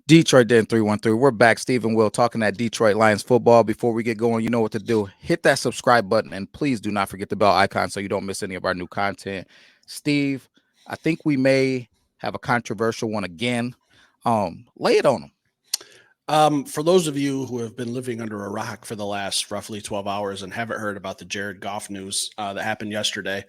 Detroit Den 313. We're back. Steve and Will talking that Detroit Lions football. Before we get going, you know what to do. Hit that subscribe button and please do not forget the bell icon so you don't miss any of our new content. Steve, I think we may have a controversial one again. Lay it on them. For those of you who have been living under a rock for the last roughly 12 hours and haven't heard about the Jared Goff news that happened yesterday,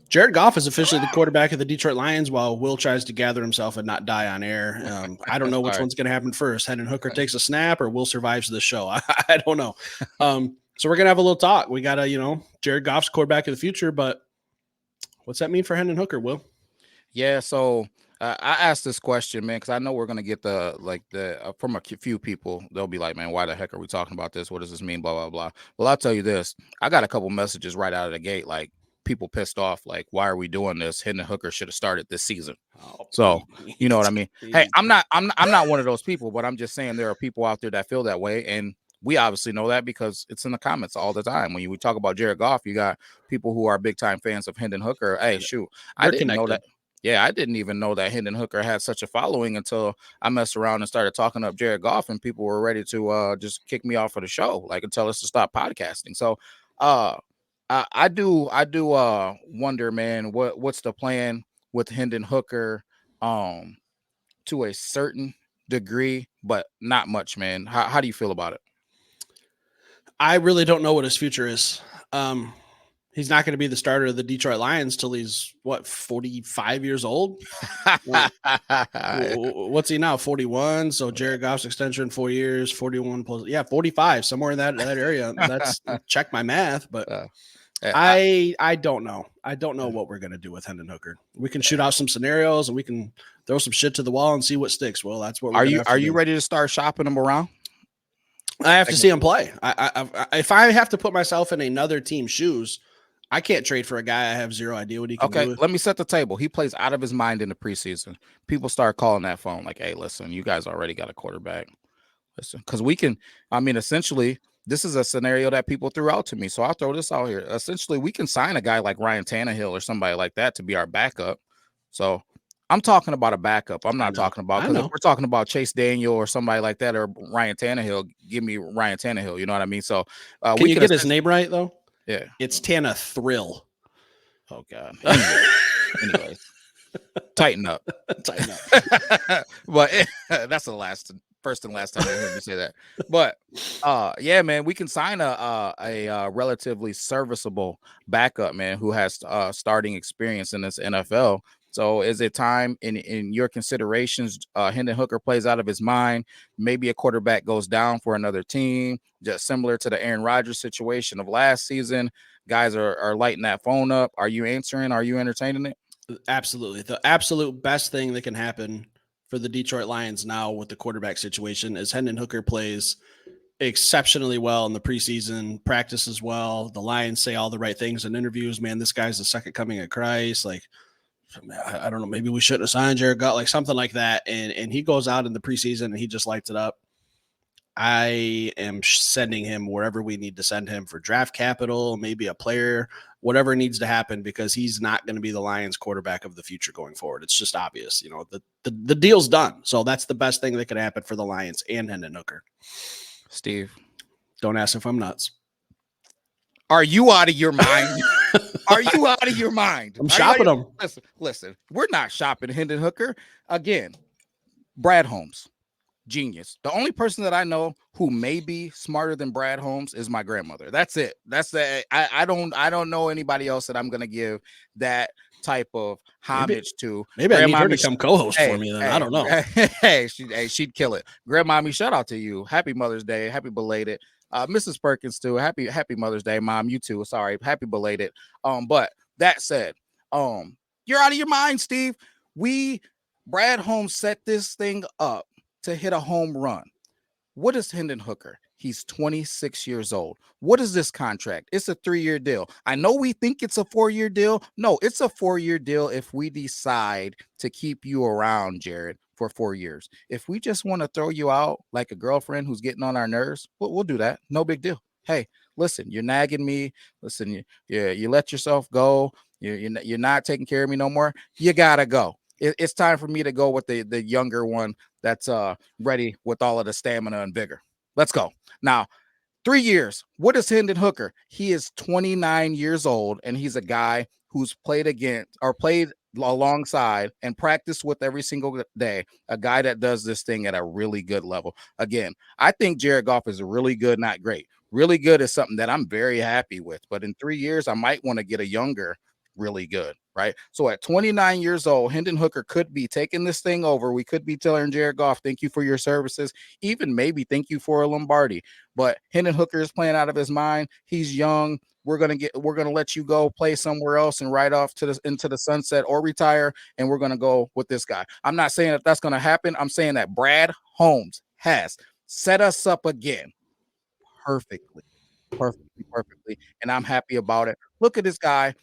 Jared Goff is officially the quarterback of the Detroit Lions while Will tries to gather himself and not die on air. I don't know which one's going to happen first. Hendon Hooker takes a snap or Will survives the show. I don't know. So we're going to have a little talk. We got Jared Goff's quarterback of the future, but what's that mean for Hendon Hooker, Will? Yeah, so I asked this question, man, because I know we're gonna get from a few people. They'll be like, "Man, why the heck are we talking about this? What does this mean?" Blah blah blah. Well, I'll tell you this: I got a couple messages right out of the gate, like people pissed off, like, "Why are we doing this? Hendon Hooker should have started this season." So you know what I mean? Hey, I'm not one of those people, but I'm just saying there are people out there that feel that way, and we obviously know that because it's in the comments all the time. When we talk about Jared Goff, you got people who are big time fans of Hendon Hooker. Hey, shoot, I didn't know that. Yeah, I didn't even know that Hendon Hooker had such a following until I messed around and started talking up Jared Goff, and people were ready to just kick me off of the show, like, and tell us to stop podcasting. So, I do wonder, man, what's the plan with Hendon Hooker, to a certain degree, but not much, man. How do you feel about it? I really don't know what his future is. He's not going to be the starter of the Detroit Lions till he's 45 years old. What's he now? 41. So Jared Goff's extension 4 years, 41 plus 45, somewhere in that area. That's check my math, but I don't know. I don't know what we're going to do with Hendon Hooker. We can shoot out some scenarios and we can throw some shit to the wall and see what sticks. Well, that's what are you ready to start shopping him around? I have to see him play. If I have to put myself in another team's shoes, I can't trade for a guy I have zero idea what he can do. Okay, let me set the table. He plays out of his mind in the preseason. People start calling that phone like, "Hey, listen, you guys already got a quarterback." Listen, because we can. I mean, essentially, this is a scenario that people threw out to me, so I'll throw this out here. Essentially, we can sign a guy like Ryan Tannehill or somebody like that to be our backup. So I'm talking about a backup. I'm not talking about, because if we're talking about Chase Daniel or somebody like that or Ryan Tannehill, give me Ryan Tannehill. You know what I mean? So can you get his name right though? Yeah, it's Tana Thrill. Oh God. Anyways, tighten up. But that's the first and last time I heard you say that. But yeah, man, we can sign a relatively serviceable backup, man, who has starting experience in this NFL. So is it time in your considerations? Hendon Hooker plays out of his mind. Maybe a quarterback goes down for another team, just similar to the Aaron Rodgers situation of last season. Guys are lighting that phone up. Are you answering? Are you entertaining it? Absolutely. The absolute best thing that can happen for the Detroit Lions now with the quarterback situation is Hendon Hooker plays exceptionally well in the preseason, practices well. The Lions say all the right things in interviews. Man, this guy's the second coming of Christ. Like, I don't know, maybe we shouldn't have signed Jared Goff, like something like that. And he goes out in the preseason and he just lights it up. I am sending him wherever we need to send him for draft capital, maybe a player, whatever needs to happen, because he's not going to be the Lions quarterback of the future going forward. It's just obvious, the deal's done. So that's the best thing that could happen for the Lions and Hendon Hooker. Steve, don't ask if I'm nuts. Are you out of your mind? Are you out of your mind? I'm shopping them. Listen, we're not shopping Hendon Hooker. Again, Brad Holmes, genius. The only person that I know who may be smarter than Brad Holmes is my grandmother. That's it. That's the I don't know anybody else that I'm gonna give that type of homage to. Maybe I need her to come co-host for me then. I don't know. She'd kill it. Grandmommy, shout out to you. Happy Mother's Day. Happy belated. Mrs. Perkins too. Happy Mother's Day, Mom. You too. Sorry. Happy belated. But that said, you're out of your mind, Steve. Brad Holmes set this thing up to hit a home run. What is Hendon Hooker? He's 26 years old. What is this contract? It's a 3-year deal. I know we think it's a 4-year deal. No, it's a 4-year deal if we decide to keep you around, Jared, for 4 years. If we just want to throw you out like a girlfriend who's getting on our nerves, we'll do that. No big deal. Hey, listen, you're nagging me. Listen, you let yourself go. You're not taking care of me no more. You gotta go. It's time for me to go with the younger one that's ready with all of the stamina and vigor. Let's go. Now, 3 years. What is Hendon Hooker? He is 29 years old, and he's a guy who's played against or played alongside and practiced with every single day. A guy that does this thing at a really good level. Again, I think Jared Goff is really good, not great. Really good is something that I'm very happy with. But in 3 years, I might want to get a younger, really good, right? So at 29 years old, Hendon Hooker could be taking this thing over. We could be telling Jared Goff, thank you for your services, even maybe thank you for a Lombardi. But Hendon Hooker is playing out of his mind. He's young. We're gonna let you go play somewhere else and ride off to the into the sunset or retire, and we're gonna go with this guy. I'm not saying that that's gonna happen. I'm saying that Brad Holmes has set us up again perfectly, perfectly, and I'm happy about it. Look at this guy,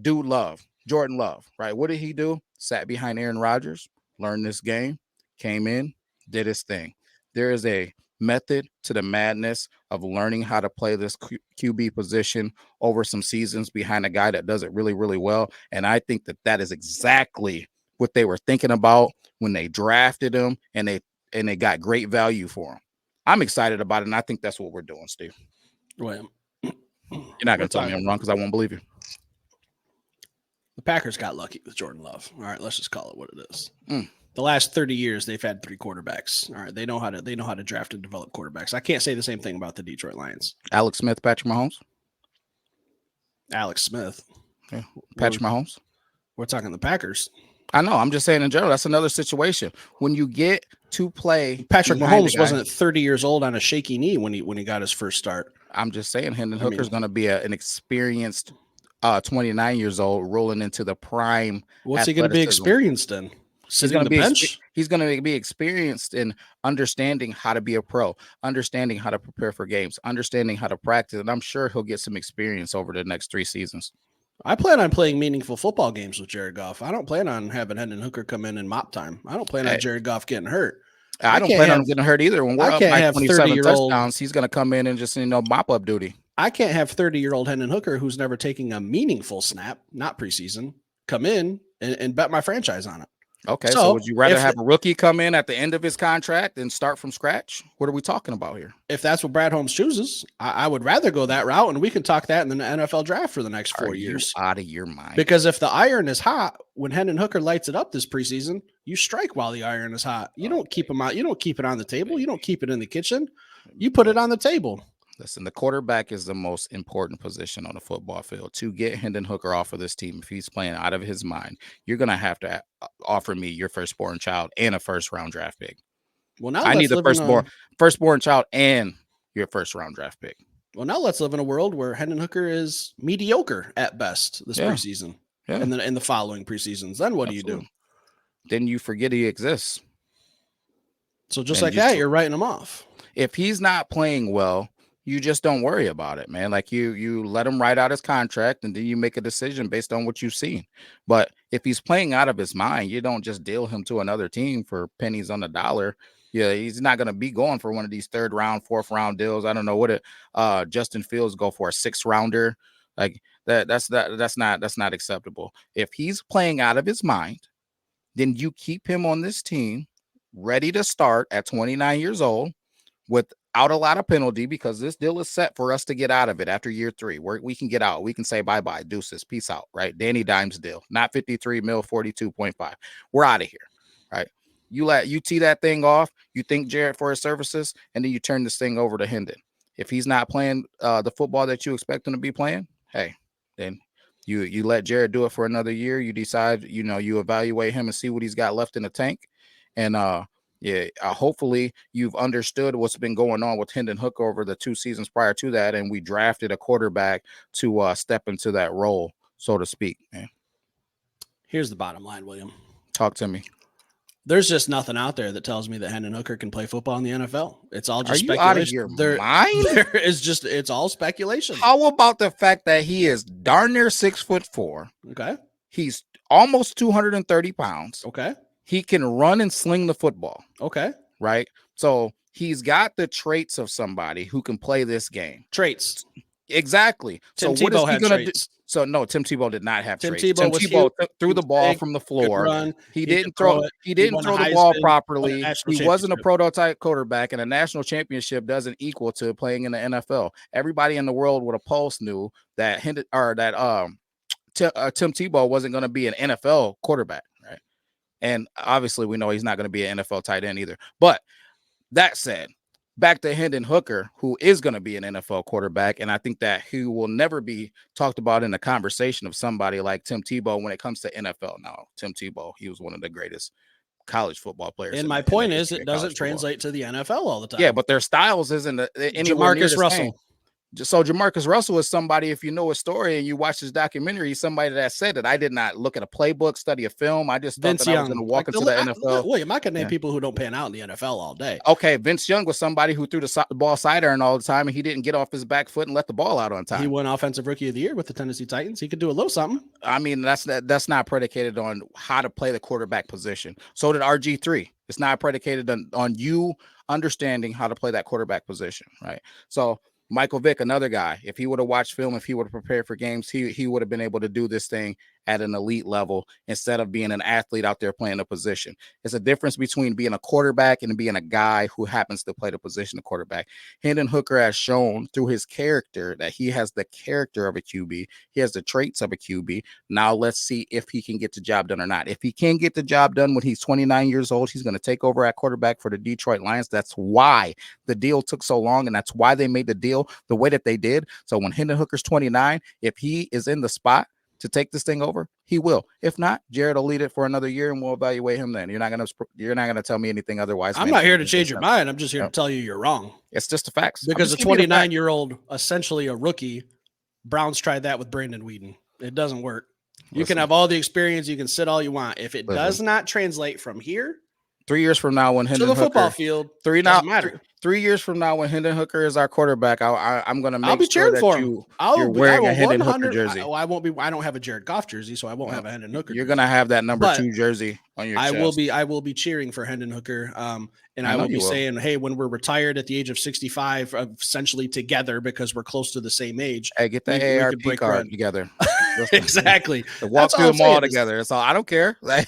dude Love, Jordan Love, right? What did he do? Sat behind Aaron Rodgers, learned this game, came in, did his thing. There is a method to the madness of learning how to play this QB position over some seasons behind a guy that does it really, really well. And I think that that is exactly what they were thinking about when they drafted him, and they got great value for him. I'm excited about it, and I think that's what we're doing, Steve. Well, You're not going to tell me I'm wrong because I won't believe you. The Packers got lucky with Jordan Love. All right, let's just call it what it is. Mm. The last 30 years, they've had 3 quarterbacks. All right, they know how to draft and develop quarterbacks. I can't say the same thing about the Detroit Lions. Alex Smith, Patrick Mahomes. Alex Smith. Yeah. Patrick Mahomes. We're talking the Packers. I know. I'm just saying in general, that's another situation. When you get to play, Patrick Mahomes wasn't 30 years old on a shaky knee when he got his first start. I'm just saying Hendon Hooker's going to be an experienced 29 years old rolling into the prime. What's he going to be experienced in? He's going to be experienced in understanding how to be a pro, understanding how to prepare for games, understanding how to practice, and I'm sure he'll get some experience over the next 3 seasons. I plan on playing meaningful football games with Jared Goff. I don't plan on having Hendon Hooker come in and mop time. I don't plan on Jared Goff getting hurt. I don't plan on getting hurt either. When we're up by 27 touchdowns, he's going to come in and just mop up duty. I can't have 30-year-old Hendon Hooker who's never taking a meaningful snap, not preseason, come in and bet my franchise on it. Okay, so would you rather have a rookie come in at the end of his contract and start from scratch? What are we talking about here? If that's what Brad Holmes chooses, I would rather go that route, and we can talk that in the NFL draft for the next 4 years. Out of your mind. Because if the iron is hot, when Hendon Hooker lights it up this preseason, you strike while the iron is hot. You don't keep him out. You don't keep it on the table. You don't keep it in the kitchen. You put it on the table. Listen, the quarterback is the most important position on the football field. To get Hendon Hooker off of this team, if he's playing out of his mind, you're going to have to offer me your firstborn child and a first-round draft pick. Well, now I need the firstborn child and your first-round draft pick. Well, now let's live in a world where Hendon Hooker is mediocre at best this preseason, and then in the following preseasons. Then what do you do? Then you forget he exists. So just like that, you're writing him off. If he's not playing well, you just don't worry about it, man. Like you let him write out his contract, and then you make a decision based on what you've seen. But if he's playing out of his mind, you don't just deal him to another team for pennies on the dollar. Yeah, he's not going to be going for one of these 3rd round, 4th round deals. I don't know what Justin Fields go for a 6th rounder. Like that's not acceptable. If he's playing out of his mind, then you keep him on this team ready to start at 29 years old without a lot of penalty, because this deal is set for us to get out of it after year 3. We can get out. We can say bye-bye, deuces, peace out, right? Danny Dimes deal, not 53 mil, 42.5. We're out of here, right? You tee that thing off, you thank Jared for his services, and then you turn this thing over to Hendon. If he's not playing the football that you expect him to be playing, hey, then you let Jared do it for another year. You decide, you evaluate him and see what he's got left in the tank. And hopefully you've understood what's been going on with Hendon Hooker over the 2 seasons prior to that, and we drafted a quarterback to step into that role, so to speak. Man. Here's the bottom line, William. Talk to me. There's just nothing out there that tells me that Hendon Hooker can play football in the NFL. It's all just speculation. Out of your mind? It's all speculation. How about the fact that he is darn near 6'4"? Okay. He's almost 230 pounds. Okay. He can run and sling the football. Okay. Right? So he's got the traits of somebody who can play this game. Traits. Exactly. So Tim what is Tebow he had gonna do? traits. So no, Tim Tebow did not have Tim traits. Tebow Tim was huge. Tebow threw He the was ball big. from the Could floor. run. He He could didn't throw throw. it. He He didn't won a throw the ball Heisman. Won a properly. national He wasn't a championship. prototype quarterback, and a national championship doesn't equal to playing in the NFL. Everybody in the world with a pulse knew that Tim Tebow wasn't going to be an NFL quarterback, right? And obviously, we know he's not going to be an NFL tight end either. But that said, back to Hendon Hooker, who is going to be an NFL quarterback, and I think that he will never be talked about in the conversation of somebody like Tim Tebow when it comes to NFL. Now, Tim Tebow, he was one of the greatest college football players And in my the point is, history it of doesn't college football. translate to the NFL all the Yeah, time. but their styles isn't anywhere near Jamarcus the same. Russell. So Jamarcus Russell is somebody, if you know his story and you watch his documentary, he's somebody that said that I did not look at a playbook, study a film. I just thought Vince that I was going to Young. walk into the NFL. William, I could name Yeah. people who don't pan out in the NFL all day. Okay, Vince Young was somebody who threw the ball sidearm all the time, and he didn't get off his back foot and let the ball out on time. He won Offensive Rookie of the Year with the Tennessee Titans. He could do a little something. I mean, that's not predicated on how to play the quarterback position. So did RG3. It's not predicated on you understanding how to play that quarterback position, right? So Michael Vick, another guy, if he would have watched film, if he would have prepared for games, he would have been able to do this thing at an elite level instead of being an athlete out there playing a position. It's a difference between being a quarterback and being a guy who happens to play the position of quarterback. Hendon Hooker has shown through his character that he has the character of a QB. He has the traits of a QB. Now let's see if he can get the job done or not. If he can get the job done when he's 29 years old, he's going to take over at quarterback for the Detroit Lions. That's why the deal took so long, and that's why they made the deal the way that they did. So when Hendon Hooker's 29, if he is in the spot to take this thing over, he will. If not, Jared will lead it for another year, and we'll evaluate him then. You're not gonna tell me anything otherwise. I'm not here to change your mind. I'm just here to tell you you're wrong. It's just the facts. Because a 29-year-old, essentially a rookie, Browns tried that with Brandon Weeden. It doesn't work. You can have all the experience. You can sit all you want. If it does not translate from here 3 years from now, when Hendon to the Hooker, football field, matter. 3 years from now, when Hendon Hooker is our quarterback, I'm going to make sure that you're wearing a Hendon Hooker jersey. I won't be. I don't have a Jared Goff jersey, so I won't have a Hendon Hooker. You're going to have that number 2 jersey on your chest. I will be cheering for Hendon Hooker, and I will be saying, hey, when we're retired at the age of 65, essentially together because we're close to the same age. Hey, get the AARP card together. Exactly. Walk through them all together. So I don't care. Like,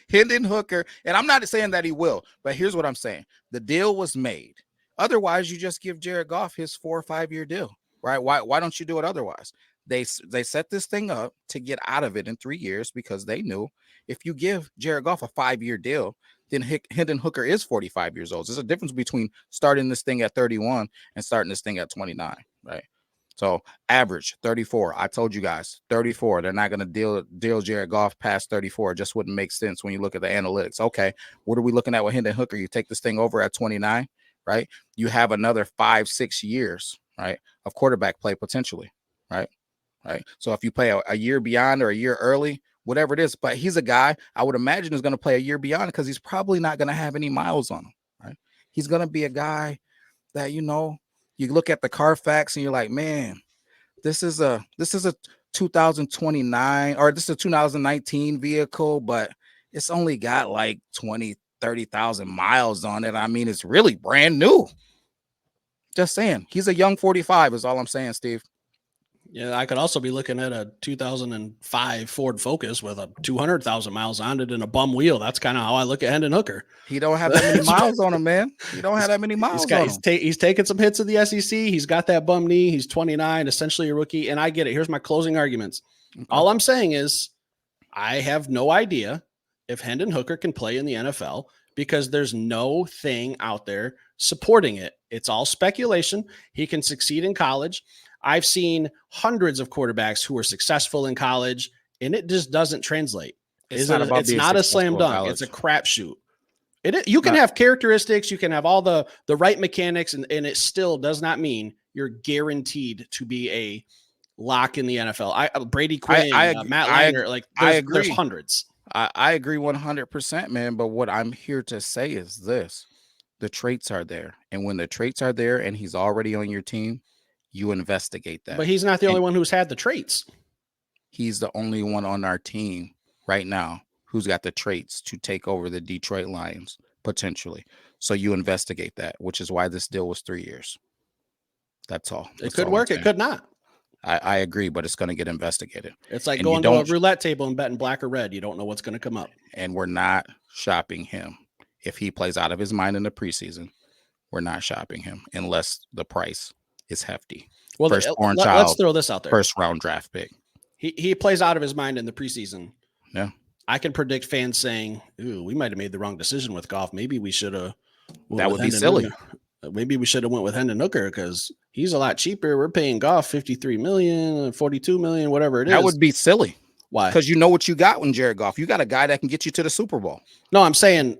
Hendon Hooker, and I'm not saying that he will, but here's what I'm saying: the deal was made. Otherwise, you just give Jared Goff his 4 or 5 year deal, right? Why don't you do it otherwise? They set this thing up to get out of it in 3 years because they knew if you give Jared Goff a 5-year deal, then Hendon Hooker is 45 years old. There's a difference between starting this thing at 31 and starting this thing at 29, right? So average 34. I told you guys 34. They're not going to deal Jared Goff past 34. It just wouldn't make sense when you look at the analytics. Okay, what are we looking at with Hendon Hooker? You take this thing over at 29, right? You have another 5-6 years, right, of quarterback play potentially, right? So if you play a year beyond or a year early, whatever it is, but he's a guy I would imagine is going to play a year beyond because he's probably not going to have any miles on him, right? He's going to be a guy that, you look at the Carfax and you're like, man, this is a 2029 or this is a 2019 vehicle, but it's only got like 20-30,000 miles on it. I mean, it's really brand new. Just saying, he's a young 45 is all I'm saying, Steve. Yeah, I could also be looking at a 2005 Ford Focus with a 200,000 miles on it and a bum wheel. That's kind of how I look at Hendon Hooker. He don't have that many miles on him, man. He don't have that many miles on him. He's taken some hits in the SEC. He's got that bum knee. He's 29, essentially a rookie. And I get it. Here's my closing arguments. Okay. All I'm saying is I have no idea if Hendon Hooker can play in the NFL because there's no thing out there supporting it. It's all speculation. He can succeed in college. I've seen hundreds of quarterbacks who are successful in college, and it just doesn't translate. It's not a slam dunk. It's a crapshoot. You can have characteristics. You can have all the right mechanics, and it still does not mean you're guaranteed to be a lock in the NFL. Brady Quinn, Matt Leinart, there's hundreds. I agree 100%, man. But what I'm here to say is this. The traits are there. And when the traits are there and he's already on your team, you investigate that. But he's not the only one who's had the traits. He's the only one on our team right now who's got the traits to take over the Detroit Lions, potentially. So you investigate that, which is why this deal was 3 years. That's all. It That's could all I'm work. It saying. could not. I agree, but it's going to get investigated. It's like And you going to a don't, roulette table and betting black or red. You don't know what's going to come up. and we're not shopping him. If he plays out of his mind in the preseason, we're not shopping him unless the price is hefty. Well, Firstborn let's child, throw this out there. first round draft pick. He plays out of his mind in the preseason. Yeah. I can predict fans saying, "Ooh, we might have made the wrong decision with Goff. Maybe we should have." That would be silly. Maybe we should have went with Hendon Hooker because he's a lot cheaper. We're paying Goff 53 million, 42 million, whatever it is. That would be silly. Why? Because you know what you got when Jared Goff. You got a guy that can get you to the Super Bowl. No, I'm saying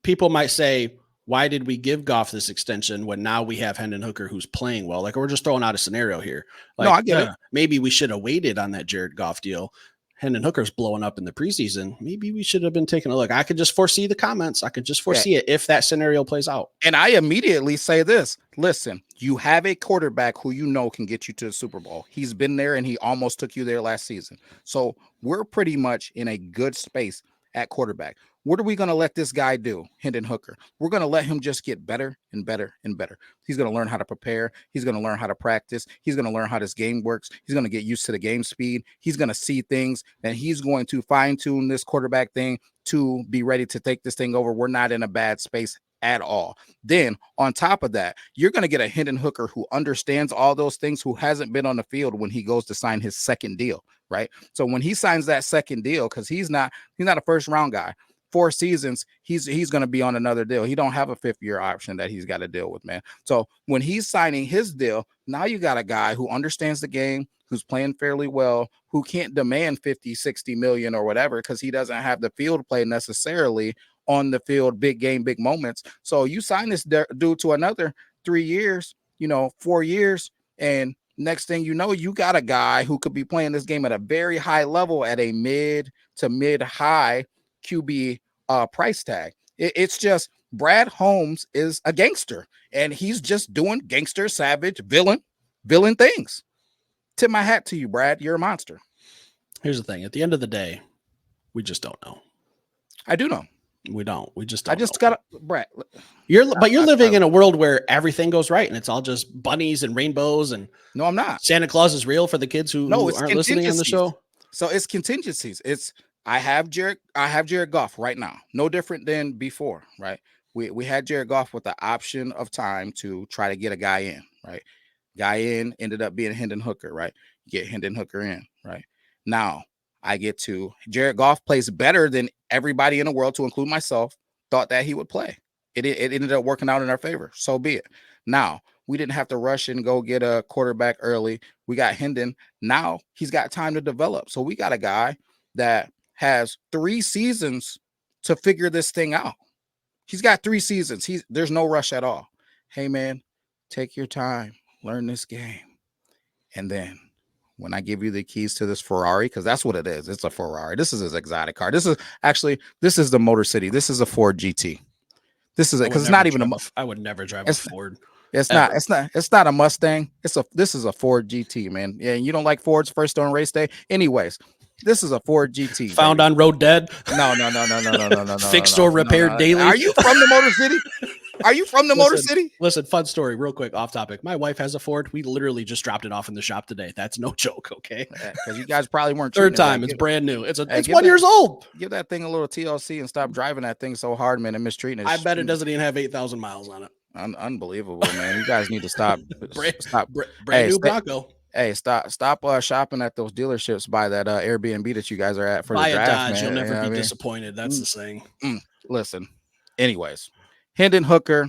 people might say, why did we give Goff this extension when now we have Hendon Hooker who's playing well? Like, we're just throwing out a scenario here. Like, no, I get it. Maybe we should have waited on that Jared Goff deal. Hendon Hooker's blowing up in the preseason. Maybe we should have been taking a look. I could just foresee the comments. I could just foresee it if that scenario plays out. And I immediately say this. Listen, you have a quarterback who you know can get you to the Super Bowl. He's been there and he almost took you there last season. So we're pretty much in a good space at quarterback. What are we going to let this guy do, Hendon Hooker? We're going to let him just get better and better and better. He's going to learn how to prepare. He's going to learn how to practice. He's going to learn how this game works. He's going to get used to the game speed. He's going to see things, and he's going to fine-tune this quarterback thing to be ready to take this thing over. We're not in a bad space at all. Then on top of that, you're going to get a Hendon Hooker who understands all those things, who hasn't been on the field when he goes to sign his second deal, right? So when he signs that second deal, because he's not a first round guy, 4 seasons, he's going to be on another deal. He don't have a 5th-year option that he's got to deal with, man. So when he's signing his deal, now you got a guy who understands the game, who's playing fairly well, who can't demand 50, 60 million or whatever because he doesn't have the field play necessarily on the field, big game, big moments. So you sign this dude to another 3 years, 4 years, and next thing you know, you got a guy who could be playing this game at a very high level at a mid to mid-high QB price tag. It's just Brad Holmes is a gangster, and he's just doing gangster, savage, villain things. Tip my hat to you, Brad. You're a monster. Here's the thing. At the end of the day, we just don't know. I do know. We don't. We just don't. I just got to, Brad. You're living in a world where everything goes right and it's all just bunnies and rainbows and no, I'm not. Santa Claus is real for the kids who aren't listening on the show. So it's contingencies. I have Jared Goff right now. No different than before, right? We had Jared Goff with the option of time to try to get a guy in, right? Guy in ended up being Hendon Hooker, right? Get Hendon Hooker in, right? Now I get to Jared Goff plays better than everybody in the world, to include myself, thought that he would play. It ended up working out in our favor. So be it. Now, we didn't have to rush and go get a quarterback early. We got Hendon. Now he's got time to develop. So we got a guy that has 3 seasons to figure this thing out. He's got 3 seasons. There's no rush at all. Hey, man, take your time. Learn this game. And then when I give you the keys to this Ferrari, because that's what it is. It's a Ferrari. This is his exotic car. This is the Motor City. This is a Ford GT. This is it, because it's not even I would never drive a Ford. It's not a Mustang. This is a Ford GT, man. Yeah, and you don't like Fords first on race day. Anyways, this is a Ford GT. Found on road dead. No. Fixed or repaired daily. Are you from the Motor City? Are you from the Motor City? Listen, fun story, real quick, off topic. My wife has a Ford. We literally just dropped it off in the shop today. That's no joke, okay? Because you guys probably weren't. Third time. It's brand new. It's 1 year old. Give that thing a little TLC and stop driving that thing so hard, man, and mistreating it. I bet it doesn't even have 8,000 miles on it. Unbelievable, man. You guys need to stop. Brand new Bronco. Hey, stop shopping at those dealerships by that Airbnb that you guys are at for buy the draft, a Dodge, man. You'll never be disappointed. That's the thing. Listen, anyways, Hendon Hooker,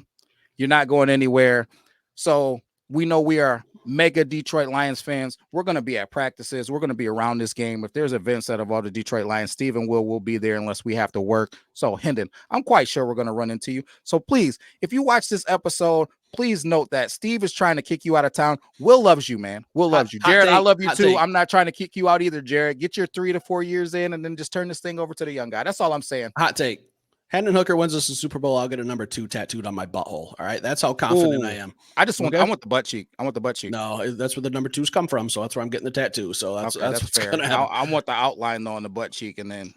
you're not going anywhere. So we know we are mega Detroit Lions fans. We're going to be at practices. We're going to be around this game. If there's events that involve the Detroit Lions, Steve and will be there unless we have to work. So Hendon, I'm quite sure we're going to run into you. So please, if you watch this episode, please note that Steve is trying to kick you out of town. Will loves you, man. Will loves you. Jared, I love you too. I'm not trying to kick you out either, Jared. Get your 3 to 4 years in and then just turn this thing over to the young guy. That's all I'm saying. Hot take. Hendon Hooker wins us the Super Bowl. I'll get a number 2 tattooed on my butthole. All right. That's how confident I am. I want the butt cheek. I want the butt cheek. No, that's where the number 2s come from. So that's where I'm getting the tattoo. So that's fair. I want the outline though on the butt cheek. And then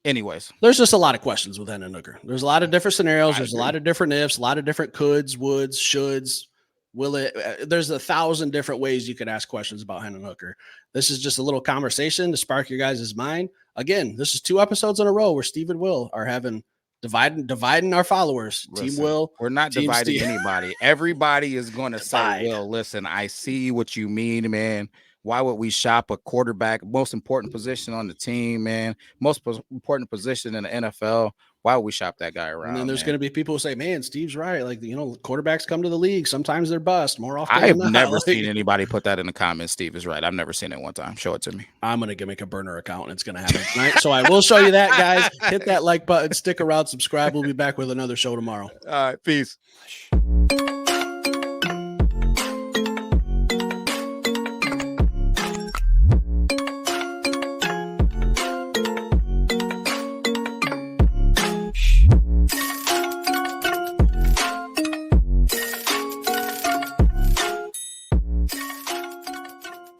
anyways, there's just a lot of questions with Hendon Hooker. There's a lot of different scenarios. There's a lot of different ifs, a lot of different coulds, woulds, shoulds. Will it? There's 1,000 different ways you could ask questions about Hendon Hooker. This is just a little conversation to spark your guys' mind. Again, this is 2 episodes in a row where Steve and Will are having dividing our followers. Listen, Team Will, we're not Team dividing Steve. anybody. Everybody is going to say, Divide. "Will, listen, I see what you mean, man. Why would we shop a quarterback, most important position on the team, man? Most important position in the NFL. Why would we shop that guy around?" And then there's man? going to be people who say, "Man, Steve's right. Like, quarterbacks come to the league. Sometimes they're bust. More often I've than not." never Like, seen anybody put that in the comments. Steve is right. I've never seen it one time. Show it to me. I'm going to make a burner account and it's going to happen tonight. So I will show you that, guys. Hit that like button, stick around, subscribe. We'll be back with another show tomorrow. All right, peace.